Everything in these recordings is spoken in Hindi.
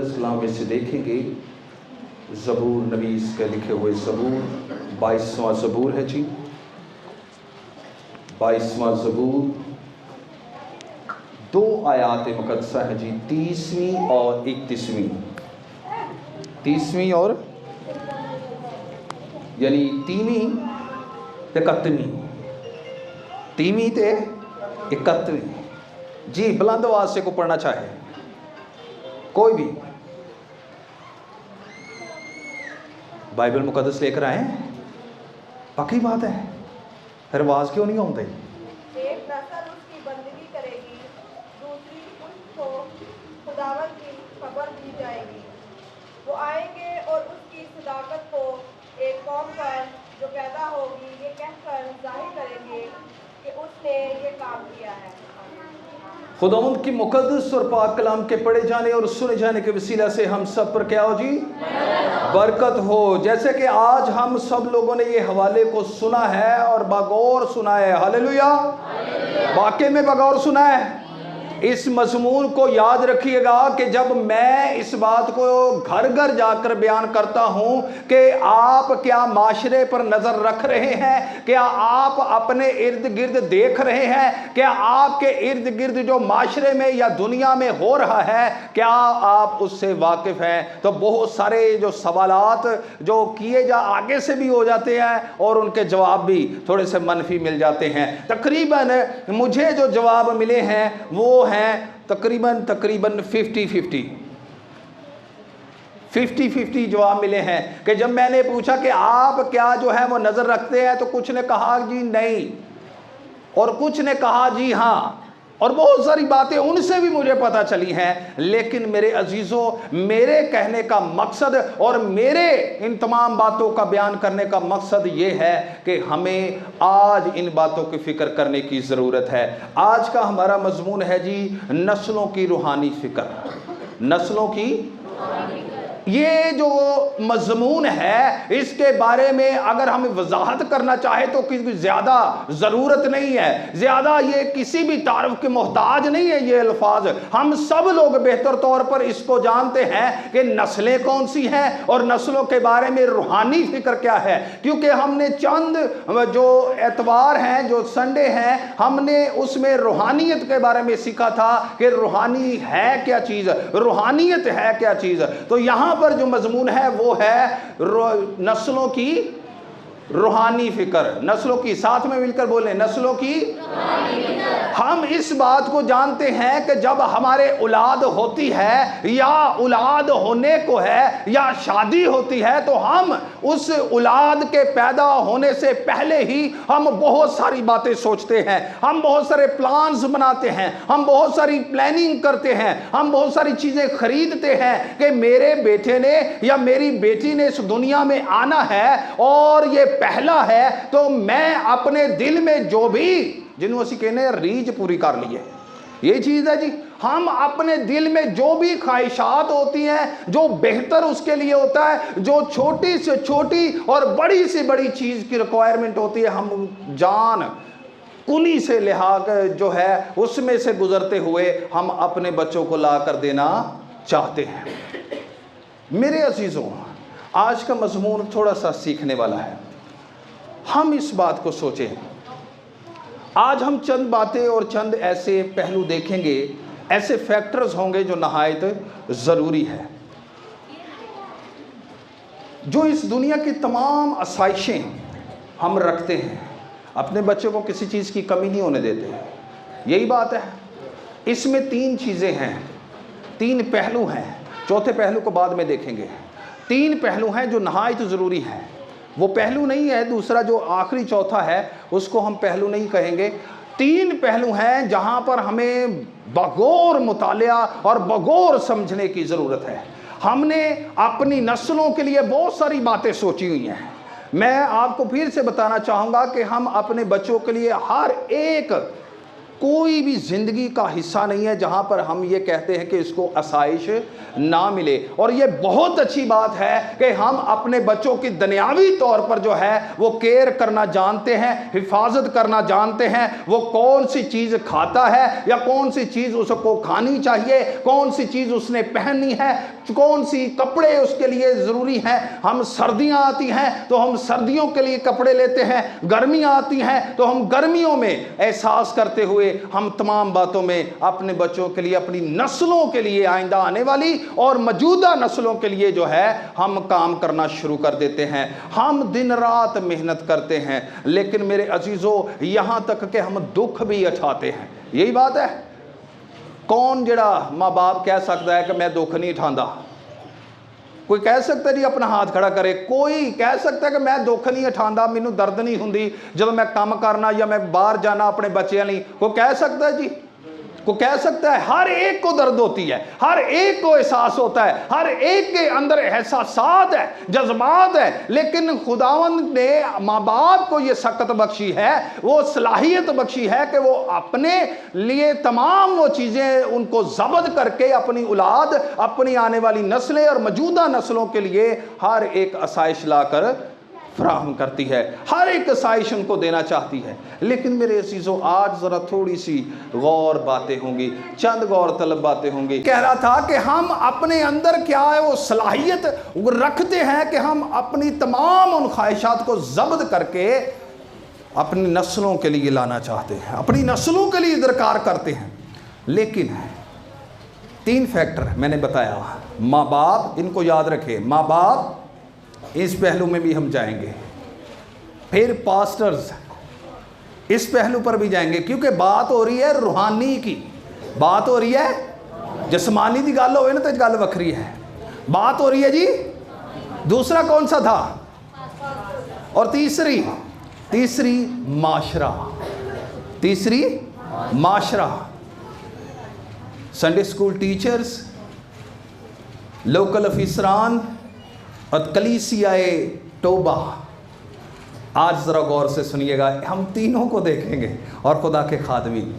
मुक़द्दस कलाम में से देखेंगे ज़बूर, नबीस के लिखे हुए ज़बूर, 22वां ज़बूर है जी, 22वां ज़बूर, 2 आयात मुक़द्दसा है जी, 30वीं और 31वीं। 30वीं और यानी 3वीं ते 31वीं, 3वीं ते 31वीं जी। बुलंद आवाज से को पढ़ना चाहे कोई भी बाइबल मुक़द्दस लेकर आए, पक्की बात है, फिर आवाज क्यों नहीं आती? एक नस्ल उसकी बंदगी करेगी, दूसरी उसको खुदावंद की खबर दी जाएगी। वो आएंगे और उसकी सदाकत को एक कौम पर जो पैदा होगी ये कहकर जाहिर करेंगे कि उसने ये काम किया है। खुदावंद की मुक़द्दस और पाक कलाम के पढ़े जाने और सुने जाने के वसीला से हम सब पर क्या हो जी? बरकत हो। जैसे कि आज हम सब लोगों ने ये हवाले को सुना है और बगौर सुना है। हालेलुया, वाकई में बगौर सुना है। इस मज़मून को याद रखिएगा कि जब मैं इस बात को घर घर जाकर बयान करता हूं कि आप क्या माशरे पर नज़र रख रहे हैं, क्या आप अपने इर्द गिर्द देख रहे हैं, क्या आपके इर्द गिर्द जो माशरे में या दुनिया में हो रहा है क्या आप उससे वाकिफ़ हैं? तो बहुत सारे जो सवालात जो किए जा आगे से भी हो जाते हैं और उनके जवाब भी थोड़े से मनफी मिल जाते हैं। तकरीबन मुझे जो जवाब मिले हैं वो हैं तकरीबन 50-50 जवाब मिले हैं कि जब मैंने पूछा कि आप क्या जो है वो नज़र रखते हैं तो कुछ ने कहा जी नहीं और कुछ ने कहा जी हाँ, और बहुत सारी बातें उनसे भी मुझे पता चली हैं। लेकिन मेरे अजीज़ों, मेरे कहने का मकसद और मेरे इन तमाम बातों का बयान करने का मकसद ये है कि हमें आज इन बातों की फ़िक्र करने की ज़रूरत है। आज का हमारा मज़मून है जी नस्लों की रूहानी फ़िक्र। नस्लों की ये जो मज़मून है इसके बारे में अगर हम वजाहत करना चाहे तो किसी ज़्यादा ज़रूरत नहीं है, ज़्यादा ये किसी भी तारफ़ के मोहताज नहीं है। ये अल्फाज हम सब लोग बेहतर तौर पर इसको जानते हैं कि नस्लें कौन सी हैं और नस्लों के बारे में रूहानी फ़िक्र क्या है, क्योंकि हमने चंद जो एतवार हैं, जो संडे हैं, हमने उसमें रूहानियत के बारे में सीखा था कि रूहानी है क्या चीज़, रूहानियत है क्या चीज़। तो यहाँ पर जो मजमून है वो है नस्लों की रूहानी फिक्र। नस्लों की, साथ में मिलकर बोलें, नस्लों की। हम इस बात को जानते हैं कि जब हमारे औलाद होती है या औलाद होने को है या शादी होती है तो हम उस औलाद के पैदा होने से पहले ही हम बहुत सारी बातें सोचते हैं, हम बहुत सारे प्लान्स बनाते हैं, हम बहुत सारी प्लानिंग करते हैं, हम बहुत सारी चीज़ें खरीदते हैं कि मेरे बेटे ने या मेरी बेटी ने इस दुनिया में आना है और ये पहला है तो मैं अपने दिल में जो भी जिन्हों असी कहने रीझ पूरी कर ली है, ये चीज़ है जी। हम अपने दिल में जो भी ख्वाहिशात होती हैं, जो बेहतर उसके लिए होता है, जो छोटी से छोटी और बड़ी से बड़ी चीज़ की रिक्वायरमेंट होती है, हम जान कुनी से लिहाज जो है उसमें से गुजरते हुए हम अपने बच्चों को ला कर देना चाहते हैं। मेरे अजीज़ों, आज का मज़मून थोड़ा सा सीखने वाला है। हम इस बात को सोचें, आज हम चंद बातें और चंद ऐसे पहलू देखेंगे, ऐसे फैक्टर्स होंगे जो नहायत ज़रूरी है, जो इस दुनिया की तमाम आसाइशें हम रखते हैं, अपने बच्चों को किसी चीज़ की कमी नहीं होने देते। यही बात है। इसमें 3 चीज़ें हैं, 3 पहलू हैं, चौथे पहलू को बाद में देखेंगे। 3 पहलू हैं जो नहायत ज़रूरी हैं। वो पहलू नहीं है, दूसरा जो आखिरी चौथा है उसको हम पहलू नहीं कहेंगे। 3 पहलू हैं जहां पर हमें बगौर मुतालिया और बगौर समझने की ज़रूरत है। हमने अपनी नस्लों के लिए बहुत सारी बातें सोची हुई हैं। मैं आपको फिर से बताना चाहूँगा कि हम अपने बच्चों के लिए हर एक कोई भी ज़िंदगी का हिस्सा नहीं है जहाँ पर हम ये कहते हैं कि इसको आसाइश ना मिले। और ये बहुत अच्छी बात है कि हम अपने बच्चों की दुनियावी तौर पर जो है वो केयर करना जानते हैं, हिफाजत करना जानते हैं। वो कौन सी चीज़ खाता है या कौन सी चीज़ उसको खानी चाहिए, कौन सी चीज़ उसने पहननी है, कौन सी कपड़े उसके लिए ज़रूरी हैं। हम सर्दियाँ आती हैं तो हम सर्दियों के लिए कपड़े लेते हैं, गर्मियाँ आती हैं तो हम गर्मियों में एहसास करते हुए हम तमाम बातों में अपने बच्चों के लिए, अपनी नस्लों के लिए, आइंदा आने वाली और मौजूदा नस्लों के लिए जो है हम काम करना शुरू कर देते हैं। हम दिन रात मेहनत करते हैं, लेकिन मेरे अजीज़ों यहाँ तक कि हम दुख भी उठाते हैं। यही बात है। कौन जड़ा माँ बाप कह सकता है कि मैं दुख नहीं उठांदा? कोई कह सकता है जी अपना हाथ खड़ा करे? कोई कह सकता है कि मैं दुख नहीं उठांदा, मैनू दर्द नहीं हुंदी जब मैं काम करना या मैं बाहर जाना अपने बच्चों लिए? कोई कह सकता है जी? को कह सकता है? हर एक को दर्द होती है, हर एक को एहसास होता है, हर एक के अंदर एहसासात है, जज्बात है। लेकिन खुदावंद ने माँ बाप को ये सकत बख्शी है, वो सलाहियत बख्शी है कि वो अपने लिए तमाम वो चीज़ें उनको ज़ब्त करके अपनी औलाद, अपनी आने वाली नस्लें और मौजूदा नस्लों के लिए हर एक आसाइश लाकर फराहम करती है, हर एक आसाइश उनको देना चाहती है। लेकिन मेरे अजीज़ों, आज ज़रा थोड़ी सी गौर बातें होंगी, चंद गौर तलब बातें होंगी। कह रहा था कि हम अपने अंदर क्या है वो सलाहियत रखते हैं कि हम अपनी तमाम उन ख्वाहिशात को ज़ब्त करके अपनी नस्लों के लिए लाना चाहते हैं, अपनी नस्लों के लिए दरकार करते हैं। लेकिन 3 फैक्टर मैंने बताया। माँ बाप, इनको याद रखें, माँ बाप, इस पहलू में भी हम जाएंगे। फिर पास्टर्स, इस पहलू पर भी जाएंगे, क्योंकि बात हो रही है रूहानी की, बात हो रही है जिस्मानी की गल होवे ना तो गल वखरी है। बात हो रही है जी। दूसरा कौन सा था? और तीसरी माशरा, तीसरी माशरा। संडे स्कूल टीचर्स, लोकल अफिसरान और कलीसियाए तौबा। आज ज़रा गौर से सुनिएगा, हम तीनों को देखेंगे और खुदा के खादमी।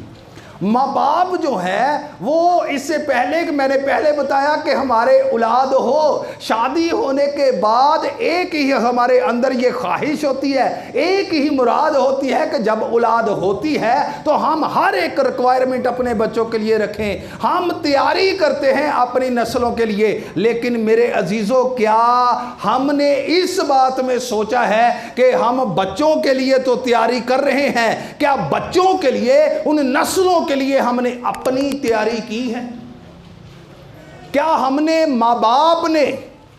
माँ बाप जो है वो, इससे पहले कि मैंने पहले बताया कि हमारे औलाद हो, शादी होने के बाद एक ही हमारे अंदर ये ख्वाहिश होती है, एक ही मुराद होती है कि जब औलाद होती है तो हम हर एक रिक्वायरमेंट अपने बच्चों के लिए रखें, हम तैयारी करते हैं अपनी नस्लों के लिए। लेकिन मेरे अजीज़ों, क्या हमने इस बात में सोचा है कि हम बच्चों के लिए तो तैयारी कर रहे हैं, क्या बच्चों के लिए, उन नस्लों के लिए हमने अपनी तैयारी की है? क्या हमने माँ बाप ने,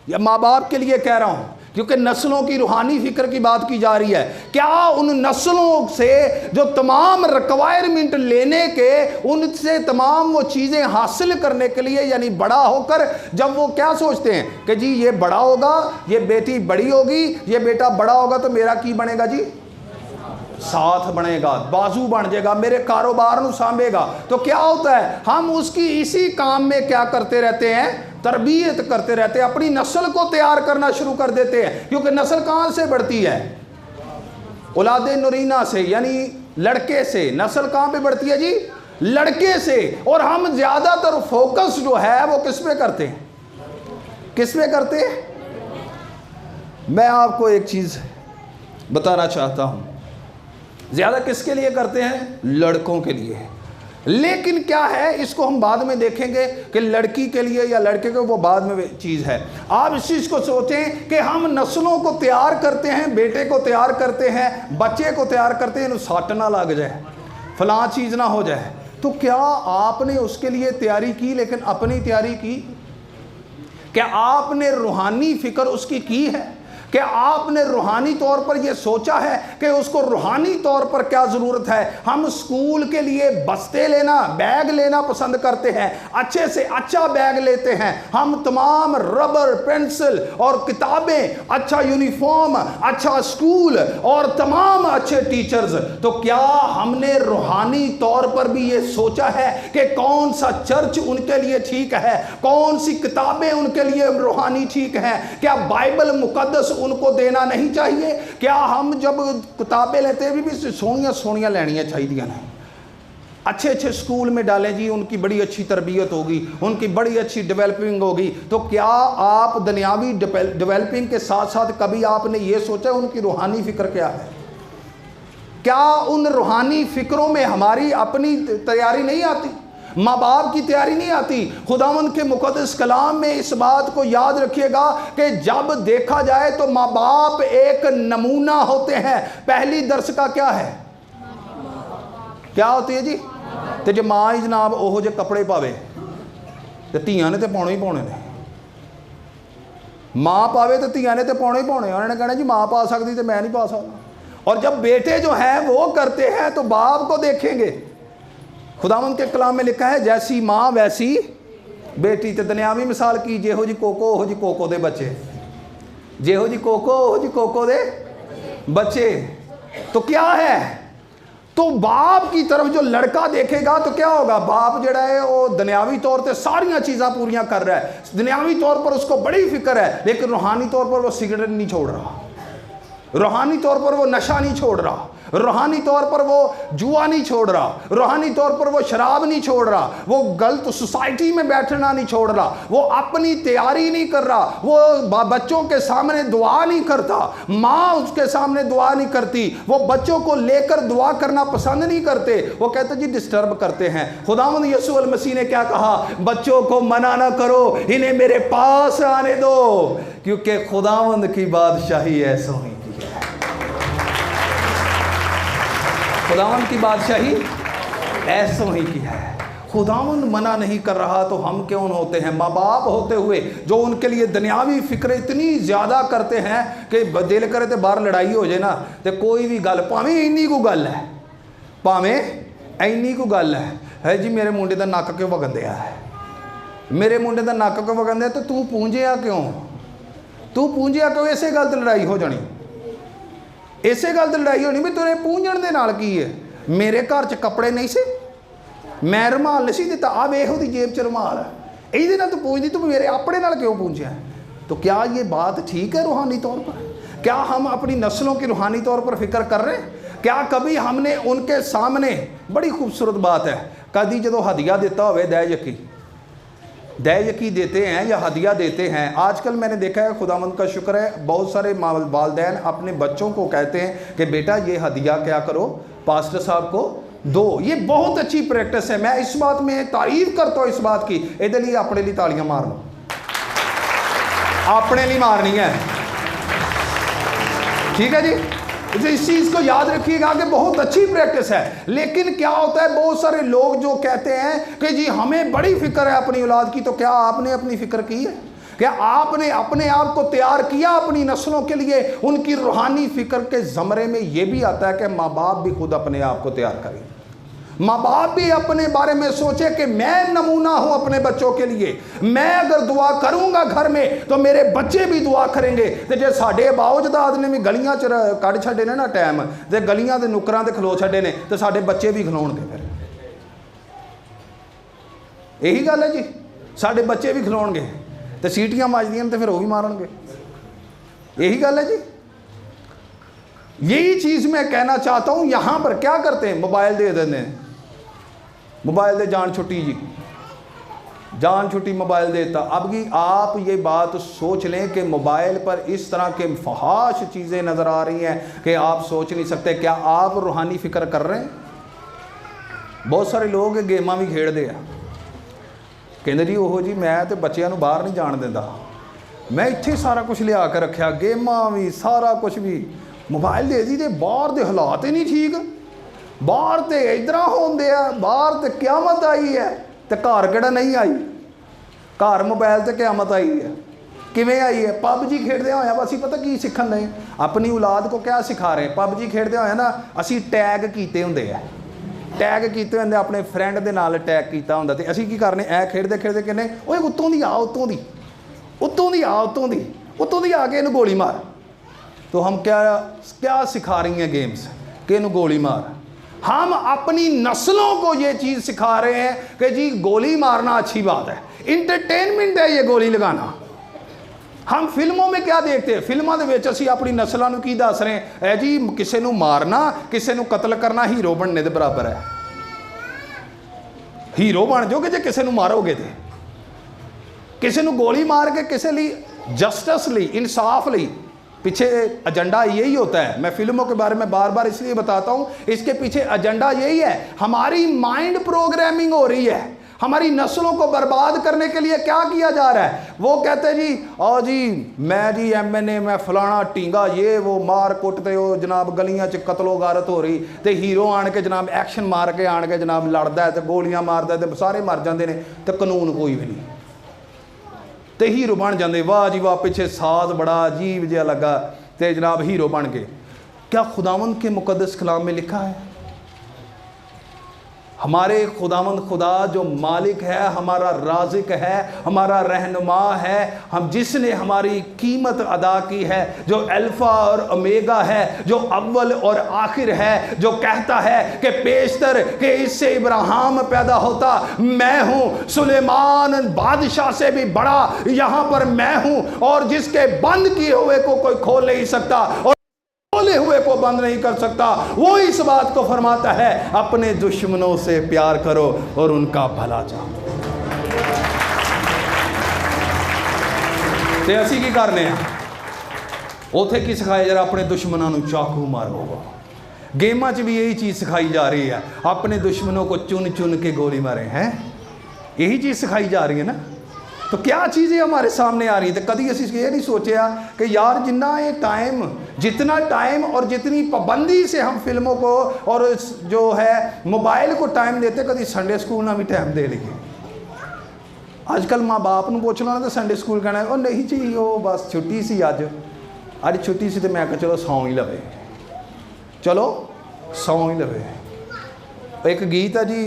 या माँ बाप के लिए कह रहा हूं क्योंकि नस्लों की रूहानी फिक्र की बात की जा रही है, क्या उन नस्लों से जो तमाम रिक्वायरमेंट लेने के, उनसे तमाम वो चीज़ें हासिल करने के लिए, यानी बड़ा होकर जब वो क्या सोचते हैं कि जी ये बड़ा होगा, ये बेटी बड़ी होगी, ये बेटा बड़ा होगा तो मेरा की बनेगा जी? साथ बनेगा, बाजू बन जाएगा, मेरे कारोबार को सांभेगा। तो क्या होता है, हम उसकी इसी काम में क्या करते रहते हैं? तरबियत करते रहते हैं, अपनी नस्ल को तैयार करना शुरू कर देते हैं। क्योंकि नस्ल कहाँ से बढ़ती है? औलादे नूरीना से, यानी लड़के से। नस्ल कहाँ पे बढ़ती है जी? लड़के से। और हम ज़्यादातर फोकस जो है वो किस पे करते हैं? किस पे करते हैं? मैं आपको एक चीज़ बताना चाहता हूँ, ज़्यादा किसके लिए करते हैं? लड़कों के लिए। लेकिन क्या है, इसको हम बाद में देखेंगे कि लड़की के लिए या लड़के को, वो बाद में चीज़ है। आप इस चीज़ को सोचें कि हम नस्लों को तैयार करते हैं, बेटे को तैयार करते हैं, बच्चे को तैयार करते हैं, सट ना लग जाए, फलां चीज़ ना हो जाए। तो क्या आपने उसके लिए तैयारी की, लेकिन अपनी तैयारी की? क्या आपने रूहानी फिक्र उसकी की है? क्या आपने रूहानी तौर पर यह सोचा है कि उसको रूहानी तौर पर क्या ज़रूरत है? हम स्कूल के लिए बस्ते लेना, बैग लेना पसंद करते हैं, अच्छे से अच्छा बैग लेते हैं, हम तमाम रबर, पेंसिल और किताबें, अच्छा यूनिफॉर्म, अच्छा स्कूल और तमाम अच्छे टीचर्स। तो क्या हमने रूहानी तौर पर भी ये सोचा है कि कौन सा चर्च उनके लिए ठीक है, कौन सी किताबें उनके लिए रूहानी ठीक हैं? क्या बाइबल मुकद्दस उनको देना नहीं चाहिए? क्या हम जब किताबें लेते हैं भी सोनिया सोनिया लेनियां चाहिए ना? अच्छे अच्छे स्कूल में डालें जी, उनकी बड़ी अच्छी तरबियत होगी, उनकी बड़ी अच्छी डेवलपिंग होगी। तो क्या आप दुनियावी डेवलपिंग के साथ साथ कभी आपने ये सोचा उनकी रूहानी फ़िक्र क्या है? क्या उन रूहानी फ़िक्रों में हमारी अपनी तैयारी नहीं आती? माँ बाप की तैयारी नहीं आती? खुदावंद के मुक़द्दस कलाम में इस बात को याद रखिएगा कि जब देखा जाए तो माँ बाप एक नमूना होते हैं। पहली दर्स का क्या है? क्या होती है जी? तो जो माँ ही जनाब ओहो जे कपड़े पावे तो धियां ने तो पाने ही पाने ने। माँ पावे तो धियां ने तो पाने ही पाने। उन्होंने कहना जी माँ पा सकती तो मैं नहीं पा सकता। और जब बेटे जो हैं वो करते हैं तो बाप को देखेंगे। खुदावंद के कलाम में लिखा है जैसी माँ वैसी बेटी। तो दुनियावी मिसाल की जेहो जी कोको ओहो जी कोको दे बच्चे, जेहो जी कोको ओहो जी कोको दे बच्चे। तो क्या है? तो बाप की तरफ जो लड़का देखेगा तो क्या होगा? बाप जड़ा है वो दुनियावी तौर पर सारियां चीज़ां पूरियां कर रहा है, दुनियावी तौर पर उसको बड़ी फिक्र है, लेकिन रूहानी तौर पर वो सिगरेट नहीं छोड़ रहा, रूहानी तौर पर वो नशा नहीं छोड़ रहा, रूहानी तौर पर वो जुआ नहीं छोड़ रहा, रूहानी तौर पर वो शराब नहीं छोड़ रहा, वो गलत सोसाइटी में बैठना नहीं छोड़ रहा, वो अपनी तैयारी नहीं कर रहा, वो बच्चों के सामने दुआ नहीं करता, माँ उसके सामने दुआ नहीं करती, वो बच्चों को लेकर दुआ करना पसंद नहीं करते। वो कहते जी डिस्टर्ब करते हैं। खुदावंद यीशु मसीह ने क्या कहा? बच्चों को मना ना करो, इन्हें मेरे पास आने दो, क्योंकि खुदावंद की बादशाही ऐसा ही खुदावंद की बादशाही ऐसों ही की है। खुदावंद मना नहीं कर रहा तो हम क्यों होते हैं? माँ बाप होते हुए जो उनके लिए दुनियावी फिक्र इतनी ज़्यादा करते हैं कि दिल करे तो बाहर लड़ाई हो जाए ना तो कोई भी गल भावें इन्नी को गल है, भावें इन्नी को गल है जी मेरे मुंडे का नक क्यों वगन दिया है, मेरे मुंडे का नक क्यों वगन दिया, तो तू पूंझिया क्यों, तू पूंझिया क्यों? इसे गल तो लड़ाई हो जानी, इसे गल तो लड़ाई होनी भी तेरे पूंझण दे नाल की है। मेरे घर च कपड़े नहीं से, मैं रुमाल नहीं सी दिता, आ वेख ओहदी जेब च रुमाल है, इहदे नाल तू पूंझदी, तू मेरे अपने नाल क्यों पूंझिया? तो क्या ये बात ठीक है रूहानी तौर पर? क्या हम अपनी नस्लों की रूहानी तौर पर फिक्र कर रहे हैं? क्या कभी हमने उनके सामने, बड़ी खूबसूरत बात है, कभी जो हदिया देता हो दह यकी देते हैं या हदिया देते हैं। आजकल मैंने देखा है, खुदावंद का शुक्र है, बहुत सारे वालिदैन अपने बच्चों को कहते हैं कि बेटा ये हदिया क्या करो, पास्टर साहब को दो। ये बहुत अच्छी प्रैक्टिस है, मैं इस बात में तारीफ करता हूँ इस बात की। इहदे लिए अपने लिए तालियां मार लो, अपने लिए मारनी है, ठीक है जी। इस चीज़ को याद रखिएगा कि बहुत अच्छी प्रैक्टिस है। लेकिन क्या होता है, बहुत सारे लोग जो कहते हैं कि जी हमें बड़ी फिक्र है अपनी औलाद की, तो क्या आपने अपनी फिक्र की है? क्या आपने अपने आप को तैयार किया अपनी नस्लों के लिए? उनकी रूहानी फिक्र के ज़मरे में यह भी आता है कि माँ बाप भी खुद अपने आप को तैयार करें, माँ बाप भी अपने बारे में सोचे कि मैं नमूना हूं अपने बच्चों के लिए। मैं अगर दुआ करूंगा घर में तो मेरे बच्चे भी दुआ करेंगे। तो जे साडे बाओजदाद ने भी गलियां च कढ़ छड्डे ने ना टाइम, ते गलियां दे नुकरां ते खलो छड्डे ने, तो साडे बच्चे भी खलोणगे। फिर यही गल है जी, साडे बच्चे भी खलोणगे, तो सीटियां मजदियां तो फिर वो भी मारनगे। यही गल है जी। यही चीज़ मैं कहना चाहता हूं। यहां पर क्या करते हैं? मोबाइल दे देते हैं, मोबाइल दे जान छुट्टी जी, जान छुट्टी मोबाइल देता। अब की आप ये बात सोच लें कि मोबाइल पर इस तरह के फहाश चीज़ें नज़र आ रही हैं कि आप सोच नहीं सकते। क्या आप रूहानी फिक्र कर रहे हैं? बहुत सारे लोग गेमां भी खेडते हैं, कहते जी ओहो जी मैं तो बच्चों को बाहर नहीं जान देता, मैं इत्थे सारा कुछ लिया के रखा, गेमां भी सारा कुछ भी मोबाइल दे दी, तो बाहर के हालात ही नहीं ठीक, बाहर तो इधर होंदे आ, बाहर तो क्यामत आई है, तो घर केड़ा नहीं आई, घर मोबाइल तो क्यामत आई है। किवें आई है? पबजी खेडदे होया असीं पता की सीखन लगे, अपनी औलाद को क्या सिखा रहे हैं? पबजी खेडदे होया ना असीं टैग कीते हुंदे आ, टैग कीते हुंदे, अपने फ्रेंड दे नाल टैग कीता हुंदा, ते असीं की करने ऐ खेडदे खेडदे कहने ओए उत्तों दी आ, उत्तों दी, उत्तों दी आ, उत्तों दी, उत्तों दी आके इन्हूं गोली मार। तो हम क्या सिखा रही हैं गेम्स कि इन्हूं गोली मार। हम अपनी नस्लों को ये चीज़ सिखा रहे हैं कि जी गोली मारना अच्छी बात है, इंटरटेनमेंट है ये गोली लगाना। हम फिल्मों में क्या देखते हैं? फिल्मों के विच असीं अपनी नस्लों को की दस रहे हैं? है जी किसी को मारना, किसी को कतल करना हीरो बनने के बराबर है। ਹੀਰੋ ਬਣ ਜਾਓਗੇ ਜੇ ਕਿਸੇ ਨੂੰ ਮਾਰੋਗੇ ਤੇ ਕਿਸੇ ਨੂੰ ਗੋਲੀ मार के किसी लिए जस्टिस ਲਈ इंसाफ ਲਈ पीछे एजेंडा यही होता है। मैं फिल्मों के बारे में बार बार इसलिए बताता हूँ, इसके पीछे एजेंडा यही है। हमारी माइंड प्रोग्रामिंग हो रही है, हमारी नस्लों को बर्बाद करने के लिए क्या किया जा रहा है। वो कहते हैं जी आओ जी मैं जी MNA मैं फलाना टींगा ये वो मार कुटते हो जनाब, गलियां च कतलो गारत हो रही तो हीरो आन के जनाब एक्शन मार के आन के जनाब लड़दा है तो गोलियां मारदा है तो सारे मर जाते हैं तो कानून कोई भी नहीं तो हीरो बन जाते। वाह जी वाह, पीछे साज बड़ा अजीब जिहा लगा तो जनाब हीरो बन गए। क्या खुदावंद के मुकद्दस कलाम में लिखा है हमारे खुदावंद खुदा जो मालिक है, हमारा राज़िक है, हमारा रहनुमा है, हम जिसने हमारी कीमत अदा की है, जो अल्फ़ा और ओमेगा है, जो अव्वल और आखिर है, जो कहता है कि पेशतर कि इससे इब्राहिम पैदा होता, मैं हूँ सुलेमान बादशाह से भी बड़ा यहाँ पर मैं हूँ, और जिसके बंद किए हुए को कोई खोल नहीं सकता और खोले हुए को बंद नहीं कर सकता। वो इस बात को फरमाता है अपने दुश्मनों से प्यार करो और उनका भला चाहो। ते असी की करने हैं उथे की सिखाया जरा अपने दुश्मनों को चाकू मारो। गेमां च भी यही चीज़ सिखाई जा रही है, अपने दुश्मनों को चुन चुन के गोली मारे हैं, यही चीज़ सिखाई जा रही है ना। तो क्या चीज़ें हमारे सामने आ रही है। तो कभी असी ये नहीं सोचा कि यार जितना ये टाइम जितना टाइम और जितनी पाबंदी से हम फिल्मों को और जो है मोबाइल को टाइम देते, कभी संडे स्कूल ना भी टाइम दे लीजिए। आजकल माँ बाप को पूछना तो संडे स्कूल कहना और नहीं जी वो बस छुट्टी सी अज छुट्टी सी तो मैं कहा चलो सौ ही लवे, चलो सौ ही लवे। एक गीत है जी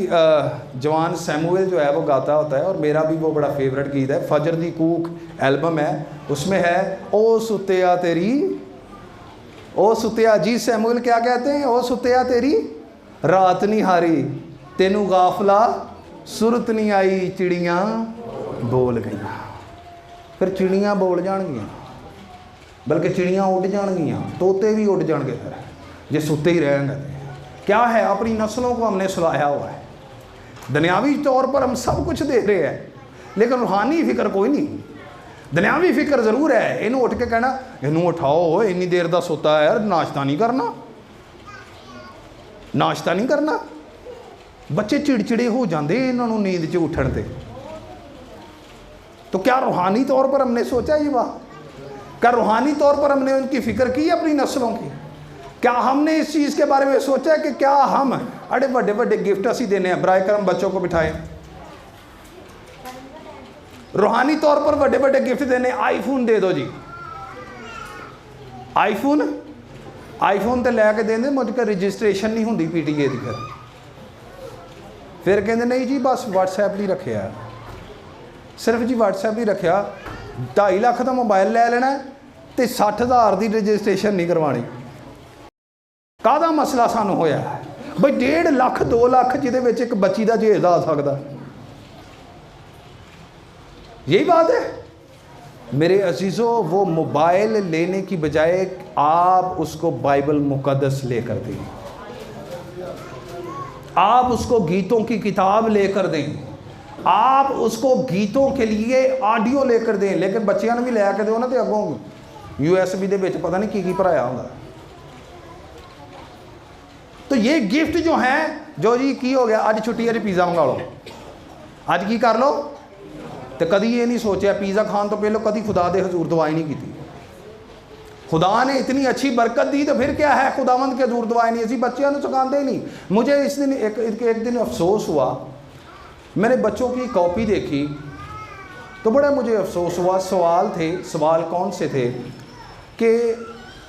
जवान सैमुअल जो है वो गाता होता है और मेरा भी वो बड़ा फेवरेट गीत है, फजर दी कूक एल्बम है, उसमें है ओ सुतिया तेरी ओ सुतिया जी सैमुअल क्या कहते हैं, ओ सुतिया तेरी रात नहीं हारी तेनू गाफला सुरत नहीं आई चिड़ियाँ बोल गई। फिर चिड़ियाँ बोल जाएंगियाँ, बल्कि चिड़ियाँ उड़ जाएंगियाँ, तोते भी उड़ जाएंगे फिर जे सुते ही रहेंगे। क्या है अपनी नस्लों को हमने सुलाया हुआ है। दुनियावी तौर पर हम सब कुछ दे रहे हैं लेकिन रूहानी फिक्र कोई नहीं। दुनियावी फिक्र ज़रूर है, इनू उठ के कहना इनू उठाओ इन्नी देर का सोता है यार, नाश्ता नहीं करना, नाश्ता नहीं करना। बच्चे चिड़चिड़े हो जाते इन्होंने नींद च उठन ते। तो क्या रूहानी तौर पर हमने सोचा ये वाह, क्या रूहानी तौर पर हमने उनकी फ़िक्र की अपनी नस्लों की? क्या हमने इस चीज़ के बारे में सोचा है कि क्या हम अड़े बड़े बड़े गिफ्ट असी देने हैं, बराए करम बच्चों को बिठाएं, रूहानी तौर पर बड़े बड़े गिफ्ट देने, आईफोन दे दो जी, आईफोन तो लैके देंगे मुझे रजिस्ट्रेशन नहीं होंगी PTA की। फिर कहते नहीं जी बस व्हाट्सएप ही रखा, सिर्फ जी व्हाट्सएप ही रखा, 2.5 लाख का मोबाइल ले लेना तो 60,000 की रजिस्ट्रेशन नहीं करवानी। काहदा मसला सानू होया है भाई 1.5 लाख 2 लाख जिहदे विच एक बच्ची का जहेज आ सकता, यही बात है मेरे अजीज़ों। वो मोबाइल लेने की बजाय आप उसको बाइबल मुकद्दस लेकर दें, आप उसको गीतों की किताब लेकर दें, आप उसको गीतों के लिए ऑडियो लेकर दें। लेकिन बच्चियां भी लैके दो ना तो अगों USB दे विच पता नहीं की भराया होंदा। तो ये गिफ्ट जो हैं जो जी की हो गया अज छुट्टी अज पिज़्ज़ा मंगा लो, अज की कर लो, तो कभी ये नहीं सोचा पिज़्ज़ा खाने तो पहले कभी खुदा दे हजूर दुआई नहीं की। खुदा ने इतनी अच्छी बरकत दी तो फिर क्या है खुदावंद के हजूर दुआई नहीं, असी बच्चों को सिखाते ही नहीं। मुझे इस दिन एक दिन अफसोस हुआ, मैंने बच्चों की कॉपी देखी तो बड़ा मुझे अफसोस हुआ। सवाल कौन से थे कि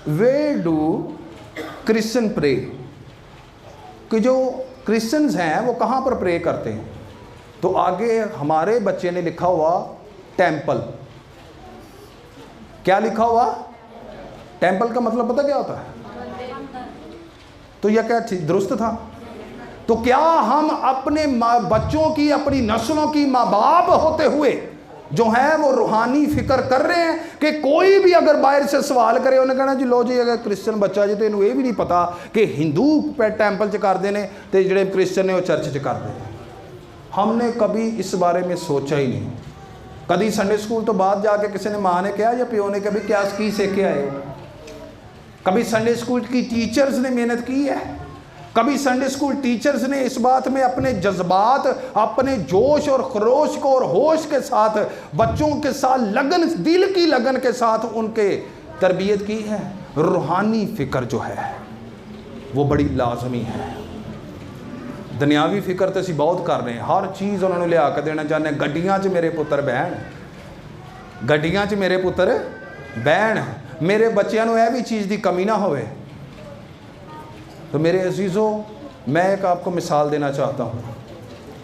वे डू क्रिश्चियन प्रे, कि जो क्रिश्चियंस हैं वो कहाँ पर प्रे करते हैं। तो आगे हमारे बच्चे ने लिखा हुआ टेंपल। क्या लिखा हुआ? टेंपल का मतलब पता क्या होता है? तो यह क्या दुरुस्त था? तो क्या हम अपने बच्चों की अपनी नस्लों की माँ बाप होते हुए जो है वो रूहानी फिक्र कर रहे हैं कि कोई भी अगर बाहर से सवाल करे उन्हें कहना जी लो जी अगर क्रिश्चियन बच्चा जी तो इन्हों ये भी नहीं पता कि हिंदू टैंपल च करते हैं तो जोड़े क्रिश्चियन ने वो चर्च च करते हैं। हमने कभी इस बारे में सोचा ही नहीं। कभी संडे स्कूल तो बाद जाके किसी ने, माँ ने कहा या प्यो ने, कभी क्या की सीख के आए हो? कभी संडे स्कूल की टीचर्स ने मेहनत की है? कभी संडे स्कूल टीचर्स ने इस बात में अपने जज्बात, अपने जोश और खरोश को और होश के साथ बच्चों के साथ लगन, दिल की लगन के साथ उनके तरबियत की है? रूहानी फ़िक्र जो है वो बड़ी लाजमी है। दुनियावी फिक्र तो असी बहुत कर रहे हैं, हर चीज़ उन्होंने लिया के देना चाहते हैं। गड्डियां च मेरे पुत्र बहन, गड्डियां च मेरे पुत्र बहन, मेरे बच्चों को यह भी चीज़ की कमी ना होवे। तो मेरे अजीज़ों, मैं एक आपको मिसाल देना चाहता हूँ।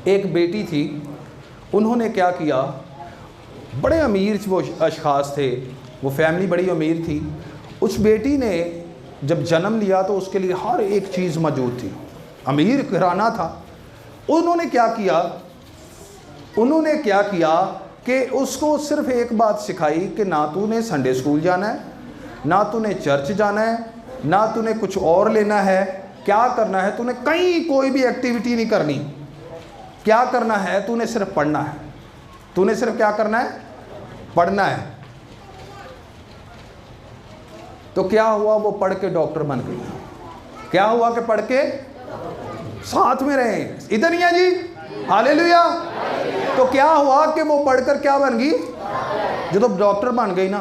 एक बेटी थी, उन्होंने क्या किया, बड़े अमीर वो अशखास थे, वो फैमिली बड़ी अमीर थी। उस बेटी ने जब जन्म लिया तो उसके लिए हर एक चीज़ मौजूद थी, अमीर घराना था। उन्होंने क्या किया कि उसको सिर्फ एक बात सिखाई कि ना तूने संडे स्कूल जाना है, ना तूने चर्च जाना है, ना तूने कुछ और लेना है। क्या करना है तूने? कहीं कोई भी एक्टिविटी नहीं करनी। क्या करना है? तूने सिर्फ पढ़ना है। तूने सिर्फ क्या करना है? पढ़ना है। तो क्या हुआ, वो पढ़ के डॉक्टर बन गई। क्या हुआ कि पढ़ के, साथ में रहे, इधर ही है जी, हालेलुया। तो क्या हुआ कि वो पढ़कर क्या बन गई? जब डॉक्टर बन गई ना,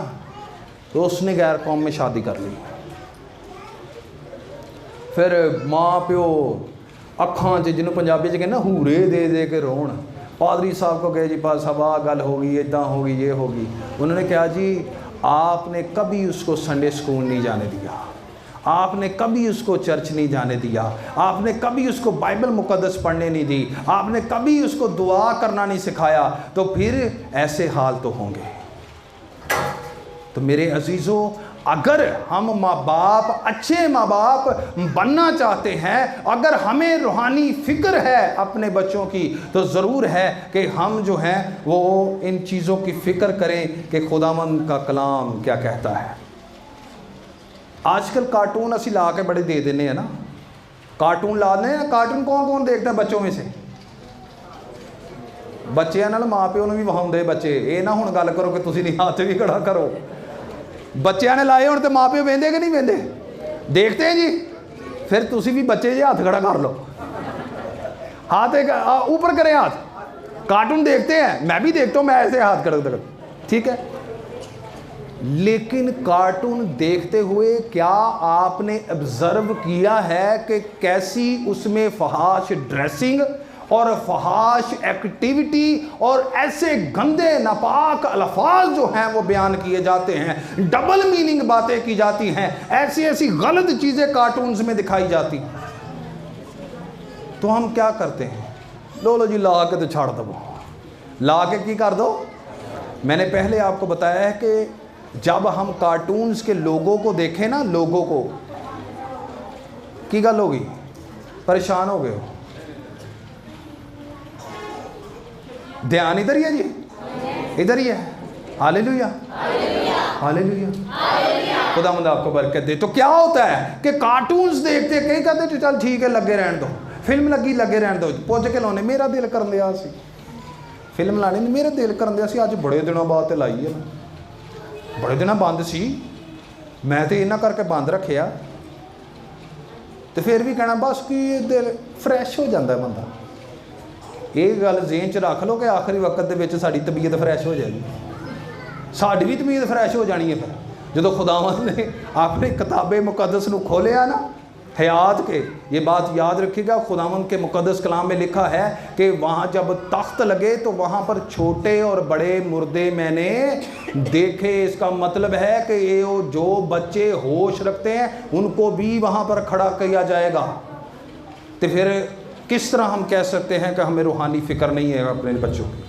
तो उसने गैर कौम में शादी कर ली। फिर माँ प्यो अखां च, जिन्होंने पंजाबी च कहते ना, हूरे दे दे के रोन। पादरी साहब को गए जी, पाद साहब आ गल हो गई, इदा हो गई, ये होगी। उन्होंने कहा जी आपने कभी उसको संडे स्कूल नहीं जाने दिया, आपने कभी उसको चर्च नहीं जाने दिया, आपने कभी उसको बाइबल मुकद्दस पढ़ने नहीं दी, आपने कभी उसको दुआ करना नहीं सिखाया, तो फिर ऐसे हाल तो होंगे। तो मेरे अजीज़ों, अगर हम माँ बाप, अच्छे माँ बाप बनना चाहते हैं, अगर हमें रूहानी फ़िक्र है अपने बच्चों की, तो ज़रूर है कि हम जो हैं वो इन चीज़ों की फ़िक्र करें कि खुदावंद का कलाम क्या कहता है। आजकल कार्टून असी ला के बड़े दे देने हैं ना, कार्टून ला दें ना। कार्टून कौन कौन देखता है बच्चों में से? बच्चों नाल माँ प्यो भी वहाउंदे बच्चे। ये ना हुण गल करो कि तुसीं नहीं, हाथ भी खड़ा करो। बच्चों ने लाए होण ते माँ प्यो वेंदे कि नहीं वेंदे? देखते हैं जी। फिर तुसी भी बच्चे जी हाथ खड़ा कर लो, हाथ एक ऊपर करें, हाथ। कार्टून देखते हैं, मैं भी देखता हूँ, मैं ऐसे हाथ खड़ा कर, ठीक है। लेकिन कार्टून देखते हुए क्या आपने ऑब्जर्व किया है कि कैसी उसमें फहाश ड्रेसिंग और फहाश एक्टिविटी और ऐसे गंदे नापाक अल्फाज जो हैं वो बयान किए जाते हैं, डबल मीनिंग बातें की जाती हैं, ऐसी ऐसी गलत चीज़ें कार्टून्स में दिखाई जाती। तो हम क्या करते हैं? लो जी ला के तो छाड़ दो, ला के की कर दो। मैंने पहले आपको बताया है कि जब हम कार्टून्स के लोगों को देखें ना, लोगों को की गल होगी, परेशान हो गए हो। ध्यान इधर ही है जी, इधर ही है। Hallelujah, hallelujah. खुदावंद आपको बरकत दे। तो क्या होता है कि कार्टून्स देखते, कई कहते चल ठीक है लगे रहने दो, फिल्म लगी लगे रहने दो, पुज के लाने। मेरा दिल कर दिया सी फिल्म लाने, मेरा दिल कर दिया सी, अज बड़े दिनों बाद लाई है, बड़े दिन बंद सी, मैं तो इन्हां करके बंद रखिया। तो फिर भी कहना बस कि दिल फ्रैश हो जाता बंदा। ये गल जेन च रख लो कि आखिरी वक्त के साड़ी तबीयत फ्रैश हो जाएगी, साड़ी भी तबीयत फ्रैश हो जानी है। फिर जो खुदावंद ने अपनी किताबे मुकद्दस को खोलिया ना, हयात के, ये बात याद रखिएगा, खुदावंद के मुकद्दस कलाम में लिखा है कि वहाँ जब तख्त लगे तो वहाँ पर छोटे और बड़े मुर्दे मैंने देखे। इसका मतलब है कि ये जो बच्चे होश रखते हैं उनको भी वहाँ पर खड़ा किया जाएगा। तो फिर किस तरह हम कह सकते हैं कि हमें रूहानी फ़िक्र नहीं है अपने बच्चों की?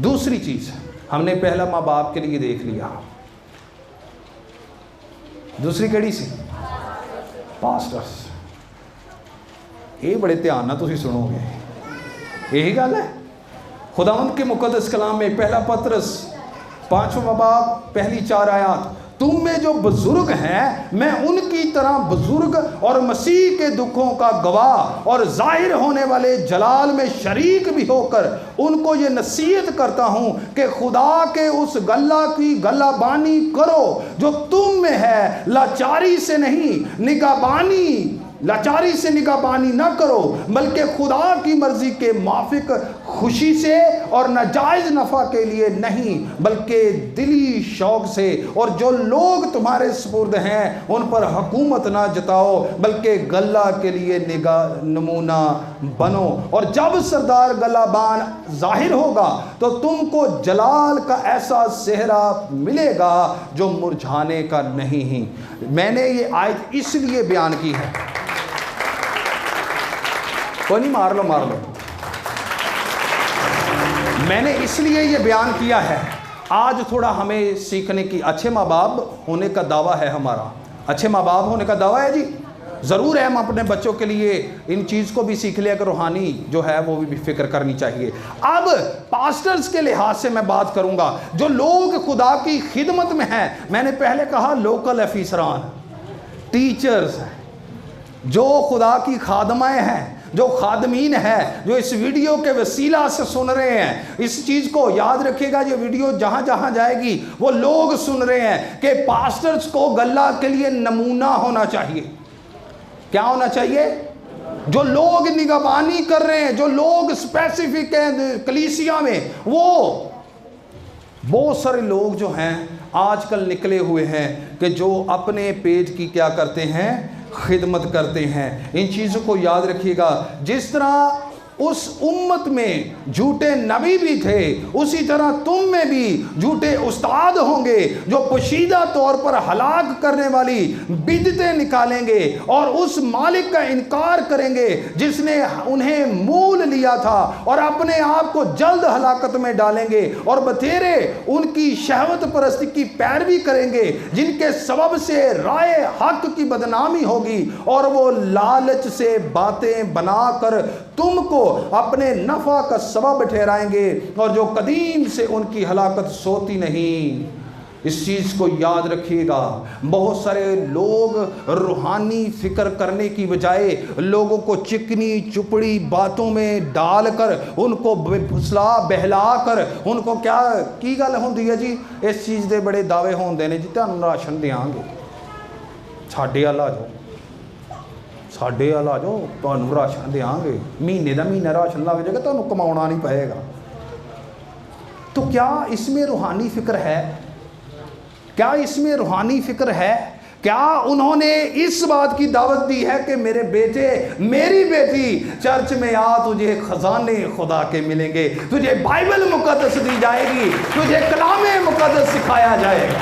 दूसरी चीज़, हमने पहला माँ बाप के लिए देख लिया, दूसरी केड़ी सी? पास्टर्स। ये बड़े ध्यान ना तुसी सुनोगे, यही गल है। खुदावंद के मुकद्दस कलाम में पहला पतरस 5वां बाब पहली 4 आयत, तुम में जो बुजुर्ग हैं मैं उनकी तरह बुजुर्ग और मसीह के दुखों का गवाह और जाहिर होने वाले जलाल में शरीक भी होकर उनको ये नसीहत करता हूँ कि खुदा के उस गल्ला की गल्लाबानी करो जो तुम में है, लाचारी से नहीं, लाचारी से निगाहबानी ना करो, बल्कि खुदा की मर्जी के माफिक खुशी से और नाजायज नफ़ा के लिए नहीं, बल्कि दिली शौक से। और जो लोग तुम्हारे सुपुर्द हैं उन पर हुकूमत ना जताओ, बल्कि गल्ला के लिए नमूना बनो। और जब सरदार गल्लाबान जाहिर होगा तो तुमको जलाल का ऐसा सेहरा मिलेगा जो मुरझाने का नहीं ही। मैंने ये आयत इसलिए बयान की है, कोई नहीं, मार लो। मैंने इसलिए ये बयान किया है, आज थोड़ा हमें सीखने की, अच्छे माँ बाप होने का दावा है हमारा, अच्छे माँ बाप होने का दावा है जी, ज़रूर है। हम अपने बच्चों के लिए इन चीज़ को भी सीख लिया कि रूहानी जो है वो भी फिक्र करनी चाहिए। अब पास्टर्स के लिहाज से मैं बात करूँगा, जो लोग खुदा की खिदमत में हैं। मैंने पहले कहा लोकल अफीसरान, टीचर्स, जो खुदा की खादमाएँ हैं, जो खादमीन है, जो इस वीडियो के वसीला से सुन रहे हैं, इस चीज़ को याद रखिएगा। ये वीडियो जहाँ जहाँ जाएगी वो लोग सुन रहे हैं कि पास्टर्स को गल्ला के लिए नमूना होना चाहिए। क्या होना चाहिए? जो लोग निगरानी कर रहे हैं, जो लोग स्पेसिफिक हैं कलीसिया में, वो बहुत सारे लोग जो हैं आजकल निकले हुए हैं कि जो अपने पेट की क्या करते हैं, खिदमत करते हैं। इन चीज़ों को याद रखिएगा। जिस तरह उस उम्मत में झूठे नबी भी थे, उसी तरह तुम में भी झूठे उस्ताद होंगे जो पोशीदा तौर पर हलाक करने वाली बिदतें निकालेंगे और उस मालिक का इनकार करेंगे जिसने उन्हें मोल लिया था, और अपने आप को जल्द हलाकत में डालेंगे और बतेरे उनकी शहवत परस्ती की पैरवी करेंगे, जिनके सबब से राय हक की बदनामी होगी, और वो लालच से बातें बनाकर तुमको अपने नफा का सबब ठहराएंगे, और जो कदीम से उनकी हलाकत सोती नहीं। इस चीज़ को याद रखिएगा। बहुत सारे लोग रूहानी फिक्र करने की बजाय लोगों को चिकनी चुपड़ी बातों में डालकर, उनको फुसला बहला कर, उनको क्या की गल होंदी है जी, इस चीज़ के बड़े दावे होंदे ने जी, तुहानूं राशन देंगे, साडे अल आ जाओ, साडे अल आ जाओ, तुहानूं राशन देंगे, महीने का महीना राशन लग जाएगा, तुहानूं कमाउणा नहीं पएगा। तो क्या इसमें रूहानी फिक्र है? क्या इसमें रूहानी फिक्र है? क्या उन्होंने इस बात की दावत दी है कि मेरे बेटे, मेरी बेटी, चर्च में आ, तुझे खजाने खुदा के मिलेंगे, तुझे बाइबल मुकद्दस दी जाएगी, तुझे कलामे मुकद्दस सिखाया जाएगा,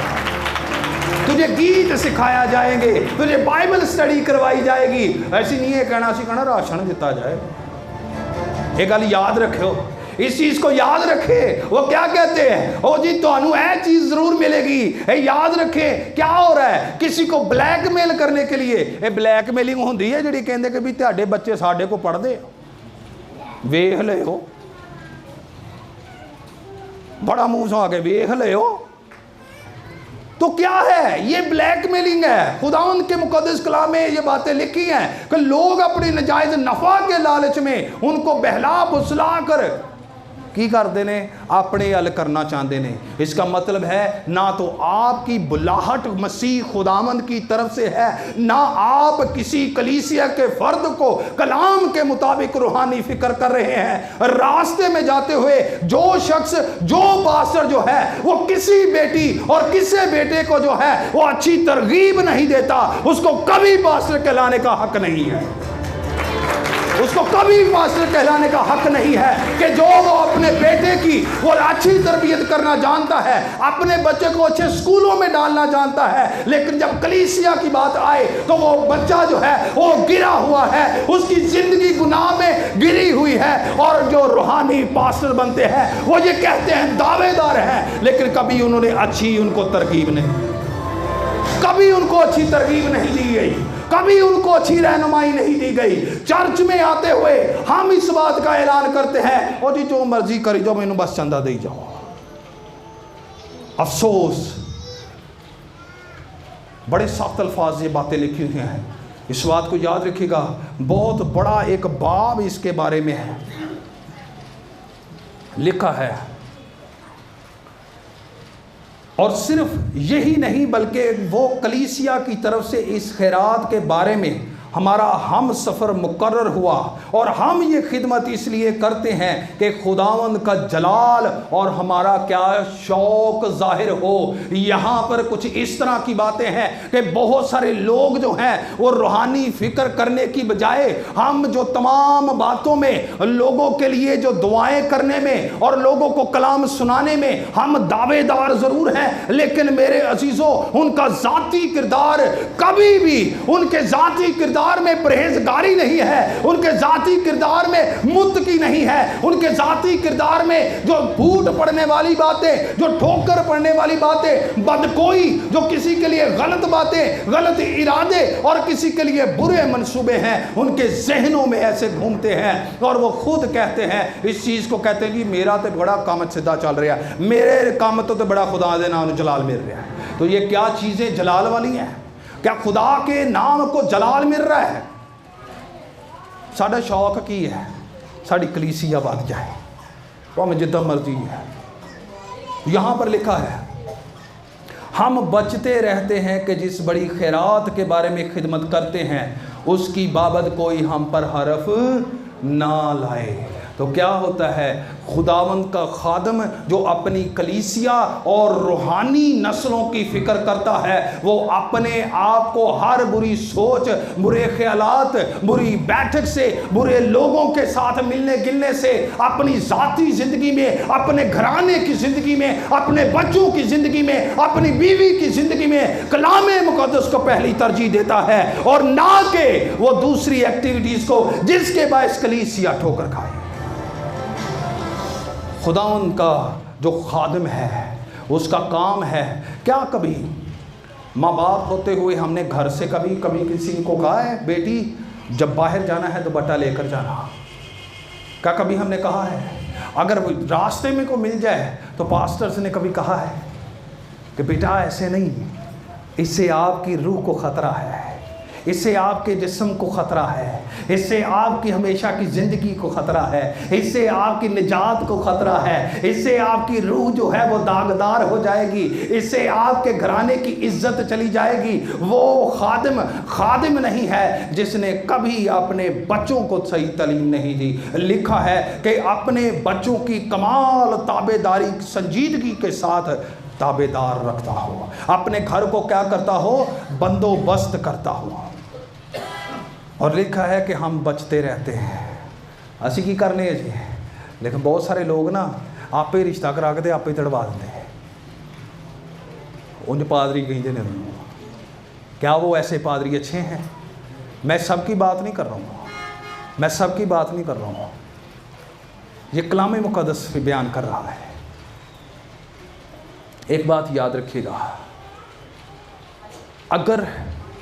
तुझे गीत सिखाया जाएंगे, तुझे बाइबल स्टडी करवाई जाएगी। ऐसी नहीं है कहना सी कहना राशन दिता जाए। एक गल याद रखो, इस चीज को याद रखे। वो क्या कहते हैं, ओ जी तुहानू ऐ चीज जरूर मिलेगी। याद रखे क्या हो रहा है, किसी को ब्लैकमेल करने के लिए। ये ब्लैकमेलिंग होंदी है जिहड़ी कहंदे कि भी तुहाडे बच्चे साडे को पढ़दे, वेख लिओ, बड़ा मुंह सो के वेख लिओ। तो क्या है ये? ब्लैकमेलिंग है। खुदा उनके मुकद्दस कलाम में ये बातें लिखी हैं कि लोग अपनी नजायज नफा के लालच में उनको बहला फुसला कर की करते ने, अपने अल करना चाहते ने। इसका मतलब है ना तो आपकी बुलाहट मसीह खुदावंद की तरफ से है, ना आप किसी कलीसिया के फर्द को कलाम के मुताबिक रूहानी फिक्र कर रहे हैं। रास्ते में जाते हुए जो शख्स, जो पास्टर जो है वो किसी बेटी और किसी बेटे को जो है वो अच्छी तरगीब नहीं देता, उसको कभी पास्टर कहलाने का हक नहीं है। उसको कभी पास्टर कहलाने का हक नहीं है कि जो वो अपने बेटे की वो अच्छी तरबियत करना जानता है, अपने बच्चे को अच्छे स्कूलों में डालना जानता है, लेकिन जब कलीसिया की बात आए तो वो बच्चा जो है वो गिरा हुआ है, उसकी जिंदगी गुनाह में गिरी हुई है। और जो रूहानी पास्टर बनते हैं वो ये कहते हैं दावेदार हैं, लेकिन कभी उन्होंने अच्छी उनको तरकीब नहीं, कभी उनको अच्छी तरकीब नहीं दी गई, कभी उनको अच्छी रहनुमाई नहीं दी गई। चर्च में आते हुए हम इस बात का ऐलान करते हैं, और जी जो मर्जी करी जाओ, मैनू बस चंदा दे जाओ। अफसोस बड़े सख्त अल्फाज ये बातें लिखी हुई हैं। इस बात को याद रखिएगा, बहुत बड़ा एक बाब इसके बारे में है, लिखा है। और सिर्फ यही नहीं बल्कि वो कलीसिया की तरफ से इस खैरात के बारे में हमारा हम सफ़र मुकर्रर हुआ, और हम ये खिदमत इसलिए करते हैं कि खुदावंद का जलाल और हमारा क्या शौक़ ज़ाहिर हो। यहाँ पर कुछ इस तरह की बातें हैं कि बहुत सारे लोग जो हैं वो रूहानी फ़िक्र करने की बजाय हम जो तमाम बातों में लोगों के लिए जो दुआएं करने में और लोगों को कलाम सुनाने में हम दावेदार ज़रूर हैं, लेकिन मेरे अजीज़ों उनका ज़ाती किरदार कभी भी, उनके ज़ाती किरदार में परहेजगारी नहीं है, उनके जाती किरदार में मुत्तकी नहीं है, उनके जाती किरदार में जो फूट पड़ने वाली बातें, जो ठोकर पड़ने वाली बातें, बदकोई, जो किसी के लिए गलत बातें, गलत इरादे और किसी के लिए बुरे मंसूबे हैं, उनके जहनों में ऐसे घूमते हैं। और वो खुद कहते हैं, इस चीज़ को कहते हैं कि मेरा तो बड़ा काम सीधा चल रहा है, मेरे काम तो बड़ा खुदा दे नाम जलाल मिल रहा है। तो ये क्या चीज़ें जलाल वाली हैं? क्या खुदा के नाम को जलाल मिल रहा है? साडा शौक की है साड़ी कलीसिया बढ़ जाए, भावें जितना मर्जी है। यहाँ पर लिखा है, हम बचते रहते हैं कि जिस बड़ी खैरात के बारे में खिदमत करते हैं उसकी बाबत कोई हम पर हरफ ना लाए। तो क्या होता है, खुदावंद का खादम जो अपनी कलीसिया और रूहानी नस्लों की फ़िक्र करता है, वो अपने आप को हर बुरी सोच, बुरे ख्यालात, बुरी बैठक से, बुरे लोगों के साथ मिलने गिलने से, अपनी ज़ाती ज़िंदगी में, अपने घराने की ज़िंदगी में, अपने बच्चों की ज़िंदगी में, अपनी बीवी की ज़िंदगी में कलामे मुक़द्दस को पहली तरजीह देता है, और ना कि वो दूसरी एक्टिविटीज़ को जिसके बायस कलीसिया ठोकर खाए। खुदावंद का जो खादिम है उसका काम है, क्या कभी माँ बाप होते हुए हमने घर से कभी किसी को कहा है, बेटी जब बाहर जाना है तो बट्टा लेकर जाना? क्या कभी हमने कहा है? अगर रास्ते में को मिल जाए तो पास्टर्स ने कभी कहा है कि बेटा ऐसे नहीं, इससे आपकी रूह को ख़तरा है, इससे आपके जिस्म को ख़तरा है, इससे आपकी हमेशा की ज़िंदगी को ख़तरा है, इससे आपकी निजात को ख़तरा है, इससे आपकी रूह जो है वो दागदार हो जाएगी, इससे आपके घराने की इज्जत चली जाएगी। वो खादिम नहीं है जिसने कभी अपने बच्चों को सही तालीम नहीं दी। लिखा है कि अपने बच्चों की कमाल ताबेदारी संजीदगी के साथ ताबेदार रखता हो, अपने घर को क्या करता हो, बंदोबस्त करता हो। और लिखा है कि हम बचते रहते हैं, असी की करने जी। लेकिन बहुत सारे लोग ना आप ही रिश्ता करा के आप ही तड़वा देते हैं, उन पादरी कहते हैं। क्या वो ऐसे पादरी अच्छे हैं? मैं सबकी बात नहीं कर रहा हूँ, मैं सबकी बात नहीं कर रहा हूँ, ये कलाम मुक़द्दस भी बयान कर रहा है। एक बात याद रखिएगा, अगर